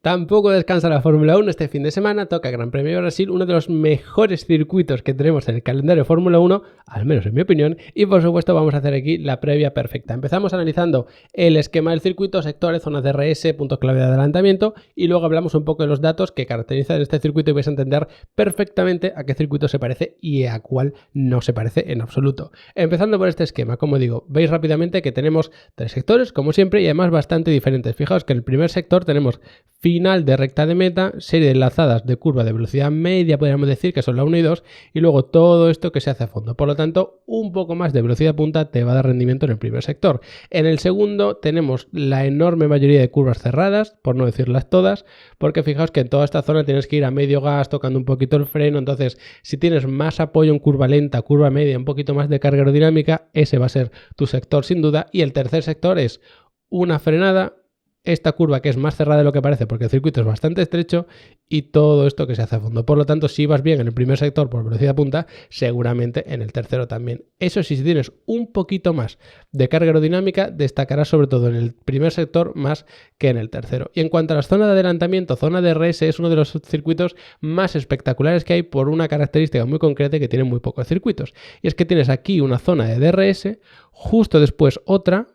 Tampoco descansa la Fórmula 1 este fin de semana, toca Gran Premio de Brasil, uno de los mejores circuitos que tenemos en el calendario Fórmula 1, al menos en mi opinión, y por supuesto vamos a hacer aquí la previa perfecta. Empezamos analizando el esquema del circuito, sectores, zonas de DRS, puntos clave de adelantamiento, y luego hablamos un poco de los datos que caracterizan este circuito y vais a entender perfectamente a qué circuito se parece y a cuál no se parece en absoluto. Empezando por este esquema, como digo, veis rápidamente que tenemos tres sectores, como siempre, y además bastante diferentes. Fijaos que en el primer sector tenemos final de recta de meta, serie de enlazadas de curva de velocidad media, podríamos decir que son la 1 y 2, y luego todo esto que se hace a fondo. Por lo tanto, un poco más de velocidad punta te va a dar rendimiento en el primer sector. En el segundo tenemos la enorme mayoría de curvas cerradas, por no decirlas todas, porque fijaos que en toda esta zona tienes que ir a medio gas, tocando un poquito el freno. Entonces, si tienes más apoyo en curva lenta, curva media, un poquito más de carga aerodinámica, ese va a ser tu sector sin duda. Y el tercer sector es una frenada, esta curva que es más cerrada de lo que parece porque el circuito es bastante estrecho, y todo esto que se hace a fondo. Por lo tanto, si vas bien en el primer sector por velocidad punta, seguramente en el tercero también. Eso sí, si tienes un poquito más de carga aerodinámica, destacarás sobre todo en el primer sector más que en el tercero. Y en cuanto a las zonas de adelantamiento, zona de DRS es uno de los circuitos más espectaculares que hay por una característica muy concreta que tienen muy pocos circuitos. Y es que tienes aquí una zona de DRS, justo después otra,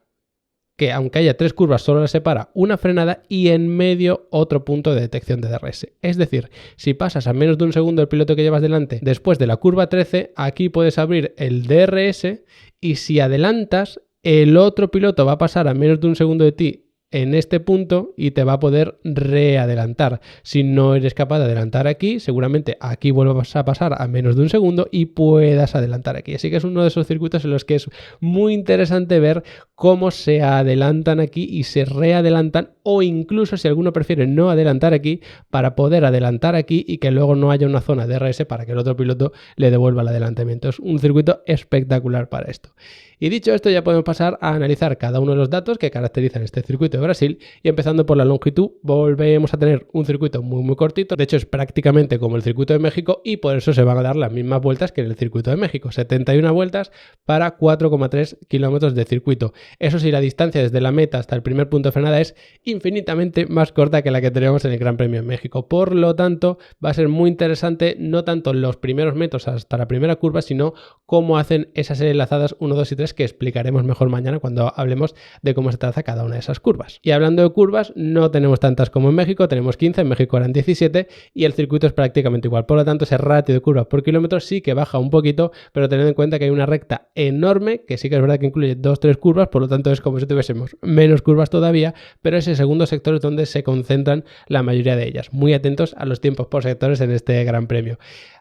que aunque haya tres curvas solo la separa una frenada, y en medio otro punto de detección de DRS. Es decir, si pasas a menos de un segundo el piloto que llevas delante después de la curva 13, aquí puedes abrir el DRS, y si adelantas, el otro piloto va a pasar a menos de un segundo de ti en este punto y te va a poder readelantar. Si no eres capaz de adelantar aquí, seguramente aquí vuelvas a pasar a menos de un segundo y puedas adelantar aquí. Así que es uno de esos circuitos en los que es muy interesante ver cómo se adelantan aquí y se readelantan, o incluso si alguno prefiere no adelantar aquí para poder adelantar aquí y que luego no haya una zona de DRS para que el otro piloto le devuelva el adelantamiento. Es un circuito espectacular para esto. Y dicho esto, ya podemos pasar a analizar cada uno de los datos que caracterizan este circuito de Brasil, y empezando por la longitud, volvemos a tener un circuito muy cortito. De hecho, es prácticamente como el circuito de México, y por eso se van a dar las mismas vueltas que en el circuito de México, 71 vueltas para 4,3 kilómetros de circuito. Eso sí, la distancia desde la meta hasta el primer punto de frenada es infinitamente más corta que la que tenemos en el Gran Premio de México. Por lo tanto, va a ser muy interesante no tanto los primeros metros hasta la primera curva, sino cómo hacen esas enlazadas 1, 2 y 3, que explicaremos mejor mañana cuando hablemos de cómo se traza cada una de esas curvas. Y hablando de curvas, no tenemos tantas como en México, tenemos 15, en México eran 17, y el circuito es prácticamente igual. Por lo tanto, ese ratio de curvas por kilómetro sí que baja un poquito, pero tened en cuenta que hay una recta enorme, que sí que es verdad que incluye 2-3 curvas, por lo tanto es como si tuviésemos menos curvas todavía, pero ese segundo sector es donde se concentran la mayoría de ellas. Muy atentos a los tiempos por sectores en este Gran Premio.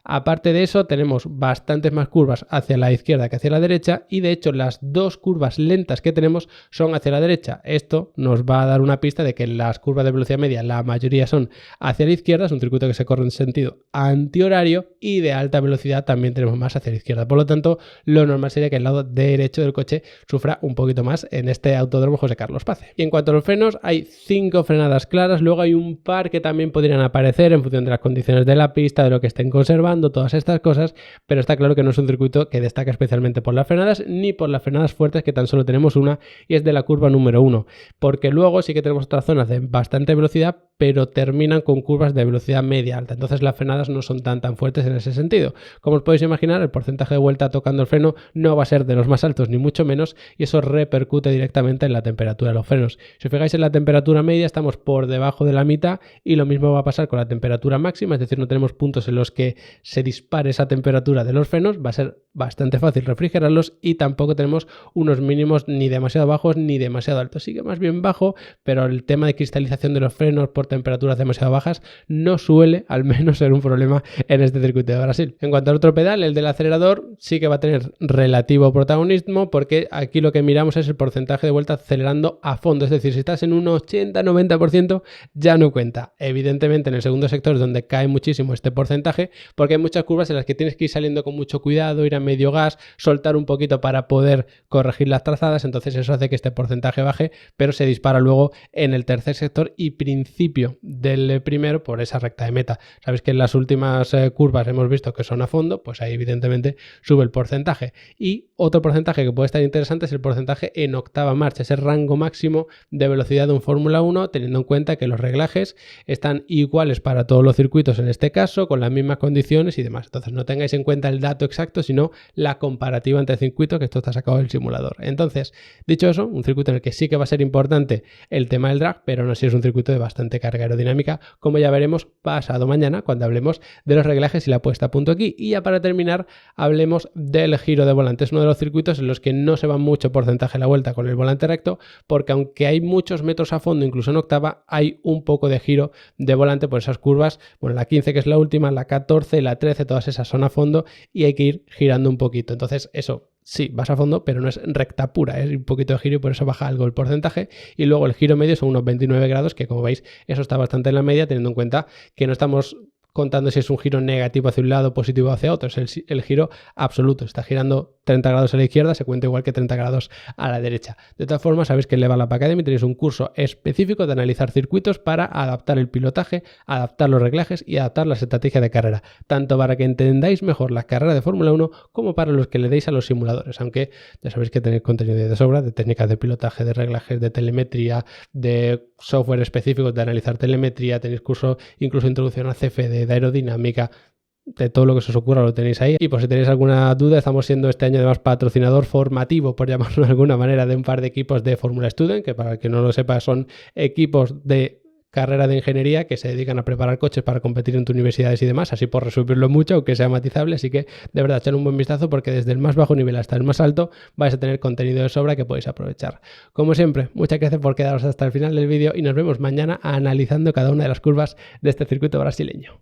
Aparte de eso, tenemos bastantes más curvas hacia la izquierda que hacia la derecha, y de hecho las dos curvas lentas que tenemos son hacia la derecha. Esto nos va a dar una pista de que las curvas de velocidad media, la mayoría son hacia la izquierda, es un circuito que se corre en sentido antihorario, y de alta velocidad también tenemos más hacia la izquierda. Por lo tanto, lo normal sería que el lado derecho del coche sufra un poquito más en este Autódromo José Carlos Pace. Y en cuanto a los frenos, hay 5 frenadas claras, luego hay un par que también podrían aparecer en función de las condiciones de la pista, de lo que estén conservando, todas estas cosas, pero está claro que no es un circuito que destaca especialmente por las frenadas, ni por las frenadas fuertes, que tan solo tenemos una, y es de la curva número 1, porque luego sí que tenemos otras zonas de bastante velocidad, pero terminan con curvas de velocidad media alta, entonces las frenadas no son tan fuertes en ese sentido. Como os podéis imaginar, el porcentaje de vuelta tocando el freno no va a ser de los más altos, ni mucho menos, y eso repercute directamente en la temperatura de los frenos. Si os fijáis en la temperatura media, estamos por debajo de la mitad, y lo mismo va a pasar con la temperatura máxima, es decir, no tenemos puntos en los que se dispare esa temperatura de los frenos, va a ser bastante fácil refrigerarlos, y tampoco tenemos unos mínimos ni demasiado bajos ni demasiado altos, sí que más bien bajo, pero el tema de cristalización de los frenos por temperaturas demasiado bajas no suele, al menos, ser un problema en este circuito de Brasil. En cuanto al otro pedal, el del acelerador, sí que va a tener relativo protagonismo, porque aquí lo que miramos es el porcentaje de vuelta acelerando a fondo, es decir, si estás en un 80-90% ya no cuenta. Evidentemente en el segundo sector es donde cae muchísimo este porcentaje, porque hay muchas curvas en las que tienes que ir saliendo con mucho cuidado, ir a medio gas, soltar un poquito para poder corregir las trazadas, entonces eso hace que este porcentaje baje, pero se dispara dispara luego en el tercer sector y principio del primero por esa recta de meta. Sabéis que en las últimas curvas hemos visto que son a fondo, pues ahí evidentemente sube el porcentaje. Y otro porcentaje que puede estar interesante es el porcentaje en octava marcha, ese rango máximo de velocidad de un Fórmula 1, teniendo en cuenta que los reglajes están iguales para todos los circuitos en este caso, con las mismas condiciones y demás. Entonces no tengáis en cuenta el dato exacto, sino la comparativa entre circuitos, que esto está sacado del simulador. Entonces, dicho eso, un circuito en el que sí que va a ser importante el tema del drag, pero no si es un circuito de bastante carga aerodinámica, como ya veremos pasado mañana cuando hablemos de los reglajes y la puesta a punto aquí. Y ya para terminar, hablemos del giro de volante. Es uno de los circuitos en los que no se va mucho porcentaje a la vuelta con el volante recto, porque aunque hay muchos metros a fondo, incluso en octava, hay un poco de giro de volante por esas curvas. Bueno, la 15 que es la última, la 14, la 13, todas esas son a fondo y hay que ir girando un poquito. Entonces eso sí, vas a fondo, pero no es recta pura, es un poquito de giro y por eso baja algo el porcentaje. Y luego el giro medio son unos 29 grados, que como veis eso está bastante en la media, teniendo en cuenta que no estamos contando si es un giro negativo hacia un lado o positivo hacia otro, es el giro absoluto. Está girando 30 grados a la izquierda, se cuenta igual que 30 grados a la derecha. De todas formas, sabéis que en Level Up Academy tenéis un curso específico de analizar circuitos para adaptar el pilotaje, adaptar los reglajes y adaptar la estrategia de carrera, tanto para que entendáis mejor las carreras de Fórmula 1 como para los que le deis a los simuladores, aunque ya sabéis que tenéis contenido de sobra, de técnicas de pilotaje, de reglajes, de telemetría, de software específicos de analizar telemetría, tenéis curso incluso introducción a CFD, de aerodinámica, de todo lo que se os ocurra lo tenéis ahí. Y por si tenéis alguna duda, estamos siendo este año además patrocinador formativo, por llamarlo de alguna manera, de un par de equipos de Fórmula Student, que para el que no lo sepa son equipos de carrera de ingeniería que se dedican a preparar coches para competir en tus universidades y demás, así por resumirlo mucho, aunque sea matizable. Así que de verdad, echad un buen vistazo porque desde el más bajo nivel hasta el más alto vais a tener contenido de sobra que podéis aprovechar. Como siempre, muchas gracias por quedaros hasta el final del vídeo y nos vemos mañana analizando cada una de las curvas de este circuito brasileño.